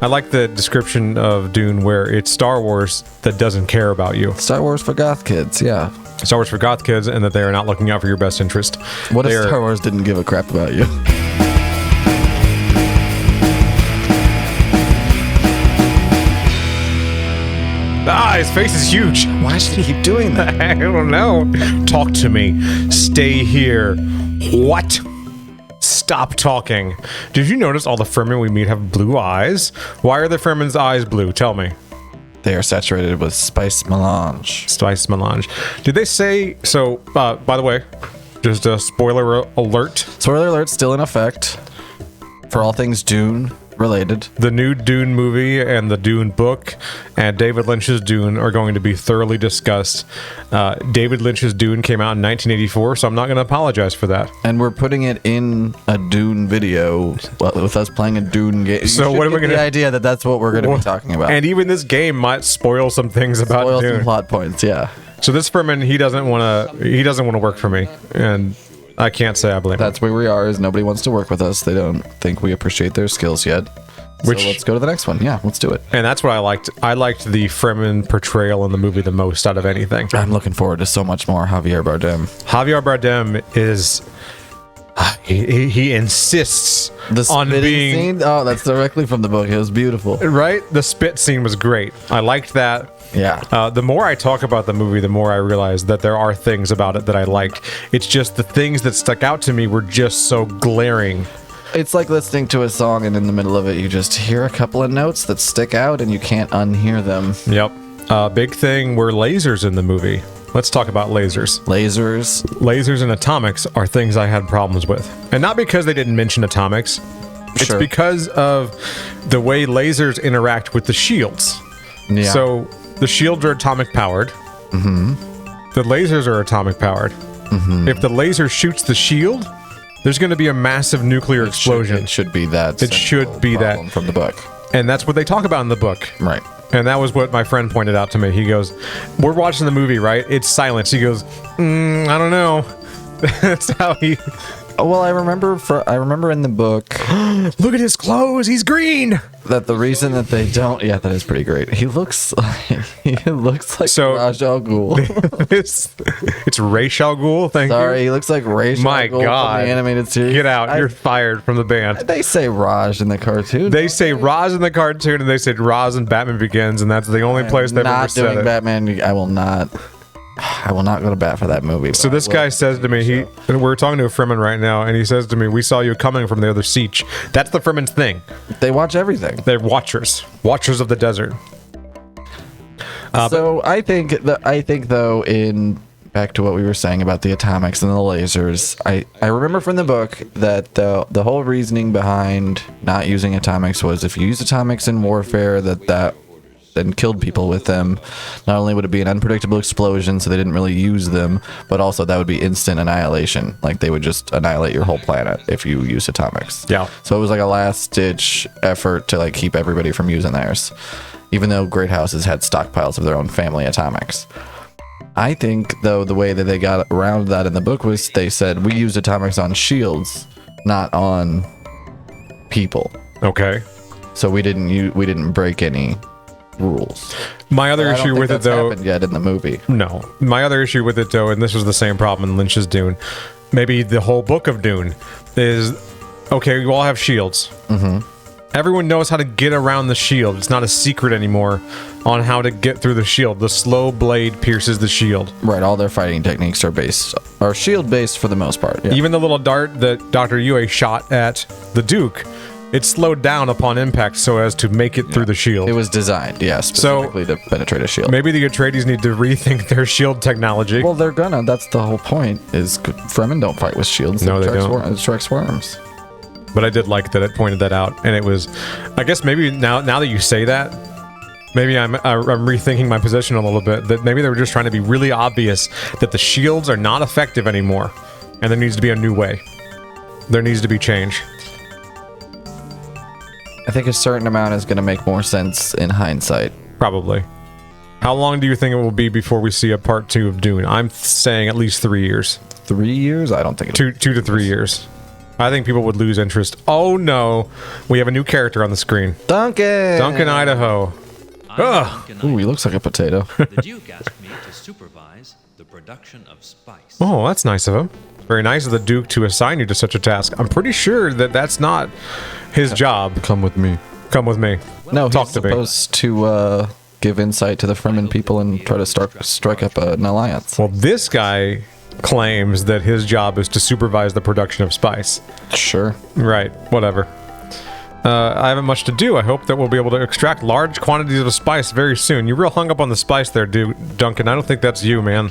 I like the description of Dune where it's Star Wars that doesn't care about you. Star Wars for goth kids, yeah. Star Wars for goth kids, and that they are not looking out for your best interest. What if Star Wars didn't give a crap about you? His face is huge. Why should he keep doing that? I don't know. Talk to me. Stay here. What? Stop talking. Did you notice all the Fremen we meet have blue eyes? Why are the Fremen's eyes blue? Tell me. They are saturated with spice melange. Spice melange. Did they say... So, by the way, just a spoiler alert. Spoiler alert, still in effect. For all things Dune related. The new Dune movie and the Dune book and David Lynch's Dune are going to be thoroughly discussed. David Lynch's Dune came out in 1984, so I'm not going to apologize for that. And we're putting it in a Dune video with us playing a Dune game. So what are we going to... The idea that that's what we're going to be talking about. And even this game might spoil some things about Dune. Spoil some plot points, yeah. So this Fremen, he doesn't want to work for me, and I can't say I blame him. That's where we are, is nobody wants to work with us. They don't think we appreciate their skills yet. So let's go to the next one. Yeah, let's do it. And that's what I liked. I liked the Fremen portrayal in the movie the most out of anything. I'm looking forward to so much more Javier Bardem. Javier Bardem is... He insists on being... Scene? Oh, that's directly from the book. It was beautiful. Right? The spit scene was great. I liked that. Yeah. The more I talk about the movie, the more I realize that there are things about it that I liked. It's just the things that stuck out to me were just so glaring. It's like listening to a song and in the middle of it you just hear a couple of notes that stick out and you can't unhear them. Yep. Big thing were lasers in the movie. Let's talk about lasers. Lasers and atomics are things I had problems with. And not because they didn't mention atomics. It's because of the way lasers interact with the shields. Yeah. So the shields are atomic powered. Mm-hmm. The lasers are atomic powered. Mm-hmm. If the laser shoots the shield, there's going to be a massive nuclear explosion. It should be that. It should be that. From the book. And that's what they talk about in the book. Right. And that was what my friend pointed out to me. He goes, we're watching the movie, right? It's silence. He goes, I don't know. That's how he... Well, I remember in the book... Look at his clothes. He's green. That the reason that they don't... Yeah, that is pretty great. He looks like Ra's al Ghul. It's Ra's al Ghul. Thank you. Sorry, he looks like Ra's al Ghul. My God. From the animated series. Get out. You're fired from the band. They say Raj in the cartoon. They say Raj in the cartoon, and they said Raj in Batman Begins, and that's the only place they've ever said it. Not doing Batman. I will not go to bat for that movie. So this guy says to me, we're talking to a Fremen right now, and he says to me, we saw you coming from the other siege. That's the Fremen's thing. They watch everything. They're watchers of the desert. So I think though, in back to what we were saying about the atomics and the lasers, I remember from the book that the whole reasoning behind not using atomics was if you use atomics in warfare, that and killed people with them, not only would it be an unpredictable explosion, so they didn't really use them, but also that would be instant annihilation. Like they would just annihilate your whole planet if you use atomics. Yeah. So it was like a last-ditch effort to like keep everybody from using theirs, even though great houses had stockpiles of their own family atomics. I think though the way that they got around that in the book was they said we use atomics on shields, not on people. Okay. So we didn't break any rules. My other issue with it though, happened yet in the movie. No, my other issue with it though, and this was the same problem in Lynch's Dune, maybe the whole book of Dune, is okay. You all have shields. Mm-hmm. Everyone knows how to get around the shield. It's not a secret anymore on how to get through the shield. The slow blade pierces the shield. Right. All their fighting techniques are shield based for the most part. Yeah. Even the little dart that Dr. Yue shot at the Duke, it slowed down upon impact so as to make it through the shield. It was designed, specifically to penetrate a shield. Maybe the Atreides need to rethink their shield technology. Well, they're gonna. That's the whole point. Is Fremen don't fight with shields. No, they don't. It attracts worms. But I did like that it pointed that out, and it was. I guess maybe now that you say that, maybe I'm rethinking my position a little bit. That maybe they were just trying to be really obvious that the shields are not effective anymore, and there needs to be a new way. There needs to be change. I think a certain amount is going to make more sense in hindsight. Probably. How long do you think it will be before we see a part 2 of Dune? I'm saying at least 3 years. 3 years? I don't think two to 3 years. I think people would lose interest. Oh no, we have a new character on the screen. Duncan, Idaho. Ugh. Ooh, he looks like a potato. The Duke asked me to supervise the production of spice. Oh, that's nice of him. Very nice of the Duke to assign you to such a task. I'm pretty sure that that's not his job. Come with me. Come with me. No, Talk he's to me. supposed to give insight to the Fremen people and try to strike up an alliance. Well, this guy claims that his job is to supervise the production of spice. Sure. Right, whatever. I haven't much to do. I hope that we'll be able to extract large quantities of spice very soon. You're real hung up on the spice there, Duncan. I don't think that's you, man.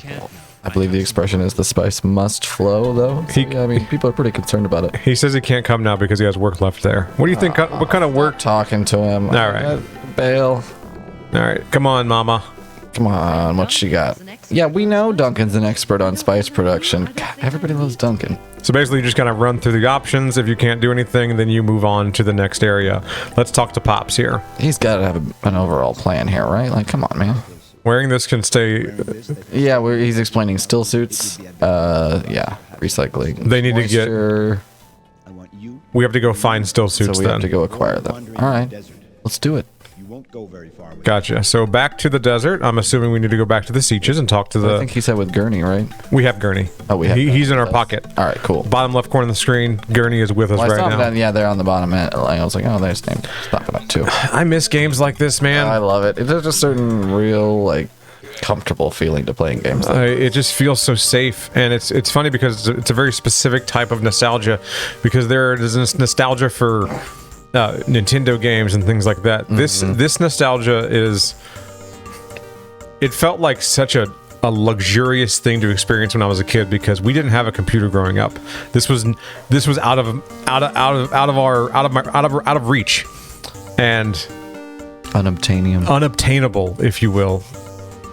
I believe the expression is the spice must flow, though. So, yeah, I mean, people are pretty concerned about it. He says he can't come now because he has work left there. What do you think? What kind of work? Talking to him. All right. Bail. All right, come on, mama. Come on, what she got? Yeah, we know Duncan's an expert on spice production. God, everybody loves Duncan. So basically, you just kind of run through the options. If you can't do anything, then you move on to the next area. Let's talk to Pops here. He's got to have an overall plan here, right? Like, come on, man. Wearing this can stay... Yeah, he's explaining still suits. Yeah, recycling. They need moisture, to get... We have to go find still suits so we then. have to go acquire them. All right, let's do it. Won't go very far with Gotcha. So back to the desert. I'm assuming we need to go back to the Sieges and talk to the... I think he said with Gurney, right? We have Gurney. Oh, we have He's in our pocket. All right, cool. Bottom left corner of the screen. Gurney is with us Well, I right saw him now. down, yeah, they're on the bottom end. I was like, oh, there's name popping up too. I miss games like this, man. I love it. There's a certain real, like, comfortable feeling to playing games. It just feels so safe, and it's funny because it's a very specific type of nostalgia, because there is this nostalgia for Nintendo games and things like that. This nostalgia is... It felt like such a luxurious thing to experience when I was a kid, because we didn't have a computer growing up. This was out of reach, and unobtainable, if you will.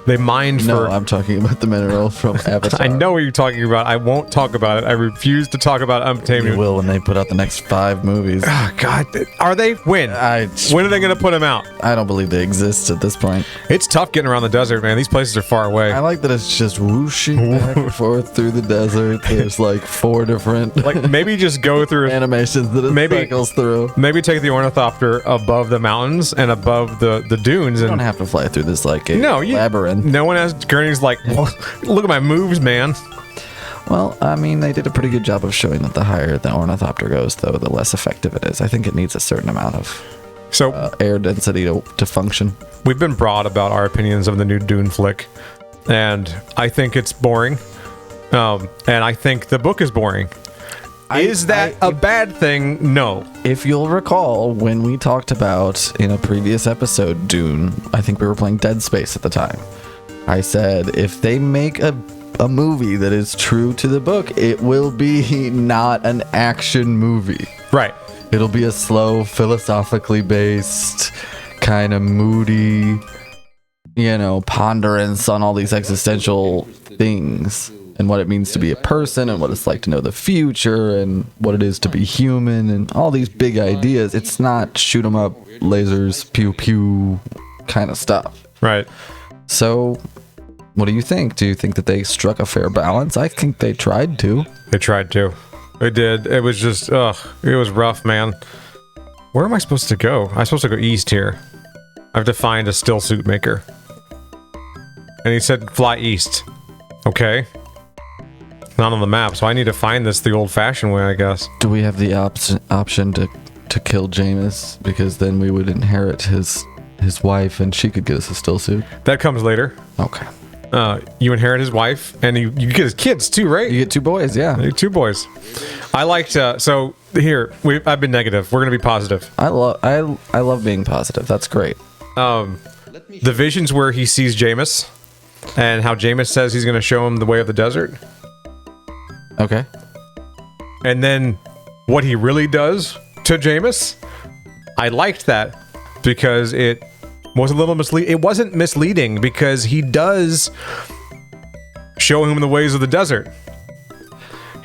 They mined No, for... I'm talking about the mineral from Avatar. I know what you're talking about. I won't talk about it. I refuse to talk about You unobtainable. will when they put out the next 5 movies. Oh, God. Are they? When? When are they going to put them out? I don't believe they exist at this point. It's tough getting around the desert, man. These places are far away. I like that it's just whooshing back and forth through the desert. There's like 4 different Like, maybe just go through... animations that it Maybe- cycles through. Maybe take the ornithopter above the mountains and above the dunes. You And don't have to fly through this like a No labyrinth. one has... Gurney's like, well, look at my moves, man. Well, I mean, they did a pretty good job of showing that the higher the ornithopter goes, though, the less effective it is. I think it needs a certain amount of So air density to function. we've been broad about our opinions of the new Dune flick, and I think it's boring. And I think the book is boring. Is that a bad thing? No. If you'll recall, when we talked about in a previous episode Dune, I think we were playing Dead Space at the time. I said, if they make a movie that is true to the book, it will be not an action movie. Right. It'll be a slow, philosophically based, kind of moody, ponderance on all these existential things and what it means to be a person and what it's like to know the future and what it is to be human and all these big ideas. It's not shoot 'em up, lasers, pew pew kind of stuff. Right. So, what do you think? Do you think that they struck a fair balance? I think they tried to. They tried to. They did. It was just, it was rough, man. Where am I supposed to go? I'm supposed to go east here. I have to find a still suit maker. And he said fly east. Okay. Not on the map, so I need to find this the old-fashioned way, I guess. Do we have the option to kill Jameis? Because then we would inherit his wife and she could get us a still suit. That comes later. Okay. You inherit his wife, and you get his kids too, right? You get 2 boys, yeah. You get 2 boys. I liked, so here, I've been negative. We're going to be positive. I love being positive. That's great. The visions where he sees Jameis, and how Jameis says he's going to show him the way of the desert. Okay. And then what he really does to Jameis, I liked that because it was a little misleading. It wasn't misleading because he does show him the ways of the desert.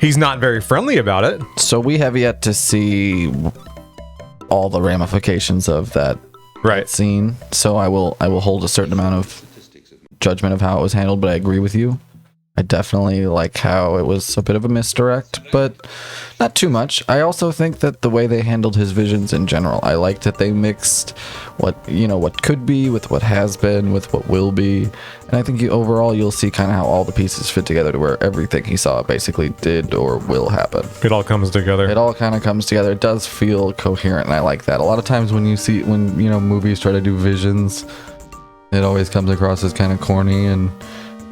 He's not very friendly about it. So we have yet to see all the ramifications of that scene. So I will hold a certain amount of judgment of how it was handled, but I agree with you. I definitely like how it was a bit of a misdirect, but not too much. I also think that the way they handled his visions in general, I liked that they mixed what could be with what has been with what will be, and I think overall you'll see kind of how all the pieces fit together to where everything he saw basically did or will happen. It all comes together. It all kind of comes together. It does feel coherent, and I like that. A lot of times when movies try to do visions, it always comes across as kind of corny and,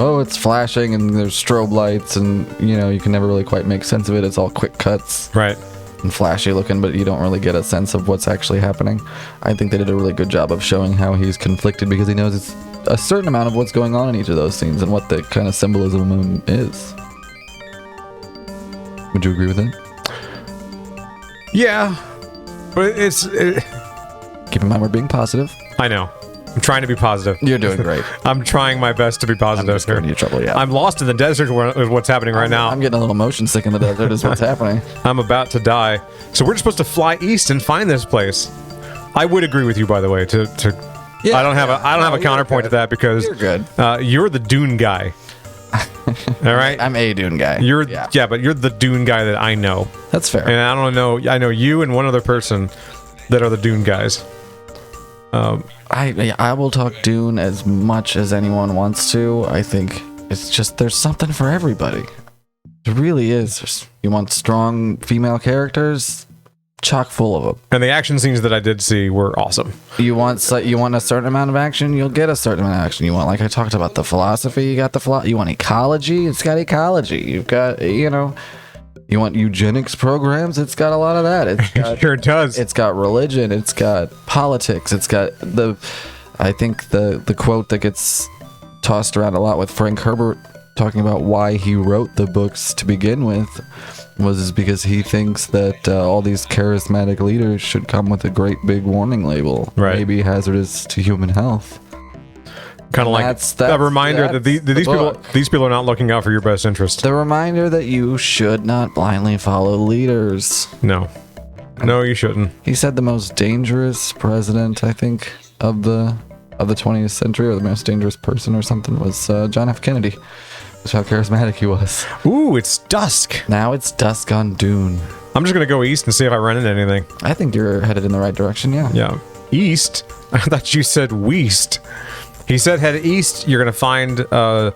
oh, it's flashing and there's strobe lights and, you can never really quite make sense of it. It's all quick cuts. Right. And flashy looking, but you don't really get a sense of what's actually happening. I think they did a really good job of showing how he's conflicted because he knows it's a certain amount of what's going on in each of those scenes and what the kind of symbolism is. Would you agree with it? Yeah. But Keep in mind we're being positive. I know. I'm trying to be positive. You're doing great. I'm trying my best to be positive. I'm just getting you trouble, yeah. I'm lost in the desert with what's happening right now. I'm getting a little motion sick in the desert is what's happening. I'm about to die. So we're just supposed to fly east and find this place. I would agree with you, by the way. I don't have a counterpoint to that because You're good. You're the Dune guy. All right. I'm a Dune guy. But you're the Dune guy that I know. That's fair. And I don't know. I know you and one other person that are the Dune guys. I will talk Dune as much as anyone wants to. I think it's just there's something for everybody. It really is. You want strong female characters? Chock full of them. And the action scenes that I did see were awesome. You want a certain amount of action, you'll get a certain amount of action. You want, like I talked about, the philosophy, you got the you want ecology, it's got ecology. You've got, you want eugenics programs, it's got a lot of that. It's got, It sure does. It's got religion, it's got politics, it's got I think the quote that gets tossed around a lot with Frank Herbert talking about why he wrote the books to begin with was because he thinks that all these charismatic leaders should come with a great big warning label, right, maybe hazardous to human health. Kind of like a reminder that these people are not looking out for your best interest. The reminder that you should not blindly follow leaders. No, you shouldn't. He said the most dangerous president, I think, of the 20th century, or the most dangerous person or something, was John F. Kennedy. That's how charismatic he was. Ooh, it's dusk. Now it's dusk on Dune. I'm just gonna go east and see if I run into anything. I think you're headed in the right direction, yeah. Yeah. East? I thought you said west. He said head east, you're gonna find a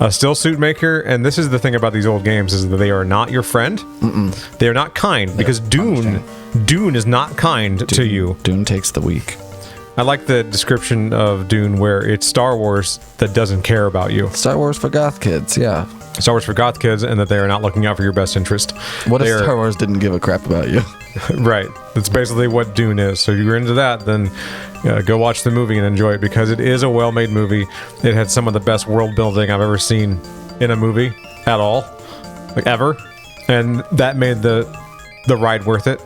still suit maker, and this is the thing about these old games, is that they are not your friend. They are not kind, because Dune is not kind to you. Dune takes the weak. I like the description of Dune where it's Star Wars that doesn't care about you. Star Wars for goth kids, yeah. Star Wars for goth kids, and that they are not looking out for your best interest. What if Star Wars didn't give a crap about you? Right. That's basically what Dune is. So if you're into that, then go watch the movie and enjoy it, because it is a well-made movie. It had some of the best world building I've ever seen in a movie at all, like ever, and that made the ride worth it.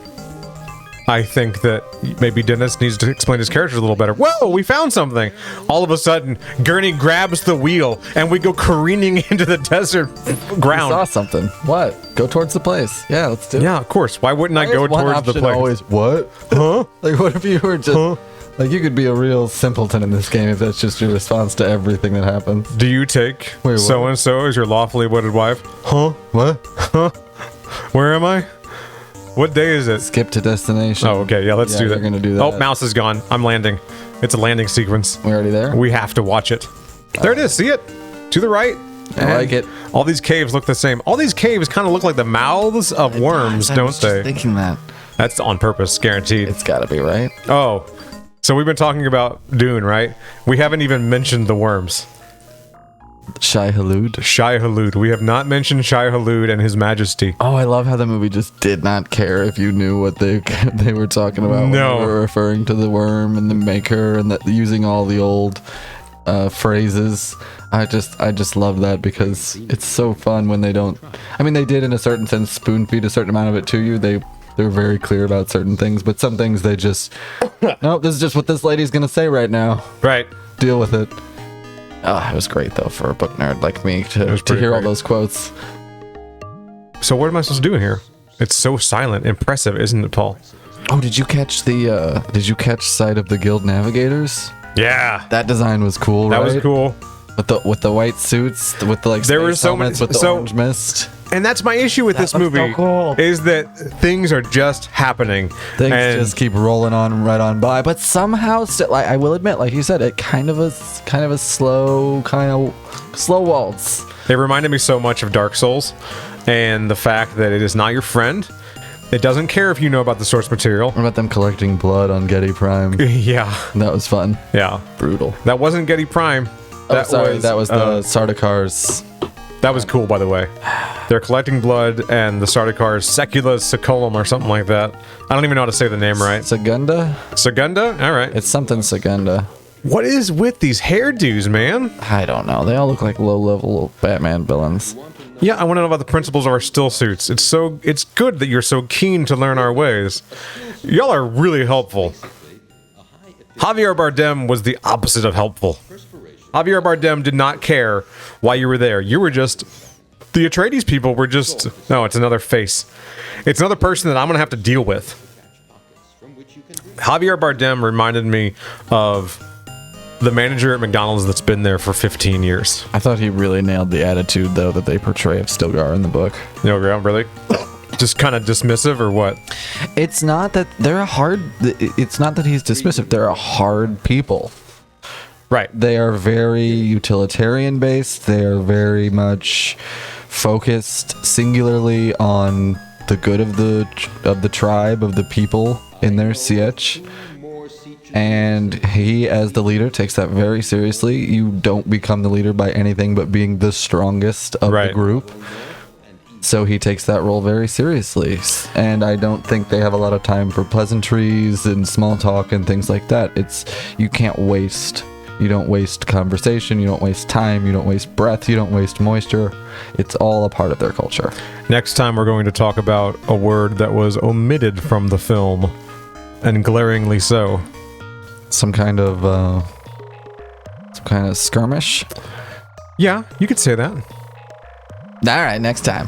I think that maybe Dennis needs to explain his character a little better. Whoa, we found something! All of a sudden, Gurney grabs the wheel, and we go careening into the desert ground. I saw something. What? Go towards the place. Yeah, let's do it. Yeah, of course. Why wouldn't I go towards the place? Always, what? Huh? Like, what if you were just... Like, you could be a real simpleton in this game if that's just your response to everything that happens. Do you take so-and-so as your lawfully wedded wife? Huh? What? Huh? Where am I? What day is it? Skip to destination. Oh, okay. Yeah, let's do that. We're going to do that. Oh, mouse is gone. I'm landing. It's a landing sequence. We're already there? We have to watch it. There it is. See it? To the right. I like it. All these caves look the same. All these caves kind of look like the mouths of worms, don't they? I was just thinking that. That's on purpose, guaranteed. It's got to be, right? Oh, so we've been talking about Dune, right? We haven't even mentioned the worms. Shai Hulud. We have not mentioned Shai Hulud and His Majesty. Oh, I love how the movie just did not care if you knew what they were talking about. No. When they were referring to the worm and the maker and using all the old phrases. I just love that because it's so fun when they don't. I mean, they did in a certain sense spoon feed a certain amount of it to you. They're very clear about certain things, but some things they just no. This is just what this lady's gonna say right now. Right. Deal with it. Oh, it was great though for a book nerd like me to hear all those quotes. So what am I supposed to do in here? It's so silent, impressive, isn't it, Paul? Oh, did you catch sight of the Guild Navigators? Yeah, that design was cool. That right? was cool. with the white suits, with the like There space were so many- helmets with the so- orange mist. And that's my issue with this looks so movie cool. is that things are just happening. Things and just keep rolling on right on by, but somehow, like I will admit, like you said, it kind of a slow waltz. It reminded me so much of Dark Souls and the fact that it is not your friend. It doesn't care if you know about the source material. What about them collecting blood on Getty Prime? Yeah, That was fun. yeah. Brutal. That wasn't Getty Prime. That was the Sardaukars. That was cool, by the way. They're collecting blood, and the Sardaukars, Secula Seculum or something like that. I don't even know how to say the name right. Segunda? Segunda? All right. It's something Segunda. What is with these hairdos, man? I don't know. They all look like low-level Batman villains. Yeah, I want to know about the principles of our still suits. It's good that you're so keen to learn our ways. Y'all are really helpful. Javier Bardem was the opposite of helpful. Javier Bardem did not care why you were there. You were just... The Atreides people were just... No, it's another face. It's another person that I'm going to have to deal with. Javier Bardem reminded me of the manager at McDonald's that's been there for 15 years. I thought he really nailed the attitude, though, that they portray of Stilgar in the book. No, really? Just kind of dismissive or what? It's not that they're it's not that he's dismissive. They're a hard people. Right. They are very utilitarian based. They are very much focused singularly on the good of the tribe, of the people in their sietch. And he, as the leader, takes that very seriously. You don't become the leader by anything but being the strongest of the group. So he takes that role very seriously. And I don't think they have a lot of time for pleasantries and small talk and things like that. You can't waste. You don't waste conversation. You don't waste time. You don't waste breath. You don't waste moisture. It's all a part of their culture. Next time we're going to talk about a word that was omitted from the film, and glaringly so. Some kind of skirmish. Yeah, you could say that. All right, next time.